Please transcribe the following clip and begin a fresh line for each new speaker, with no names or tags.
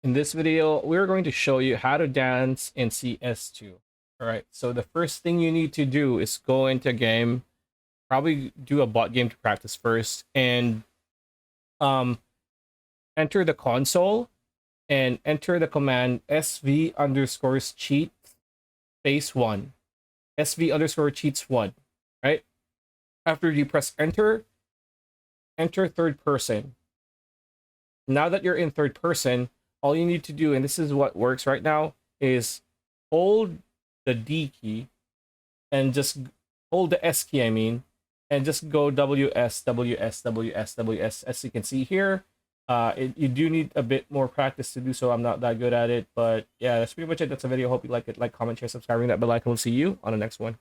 In this video, we're going to show you how to dance in CS2. All right, so the first thing you need to do is go into a game, probably do a bot game to practice first, and um, enter the console and enter the command sv underscores cheat space one, sv underscore cheats one, right? After you press enter, enter third person. Now that you're in third person, all you need to do, and this is what works right now, is hold the D key and just hold the S key, I mean, and just go WS, WS, WS, WS. As you can see here, you do need a bit more practice to do so. I'm not that good at it, but yeah, that's pretty much it. That's a video. Hope you like it. Like, comment, share, subscribe, ring that bell icon. We'll see you on the next one.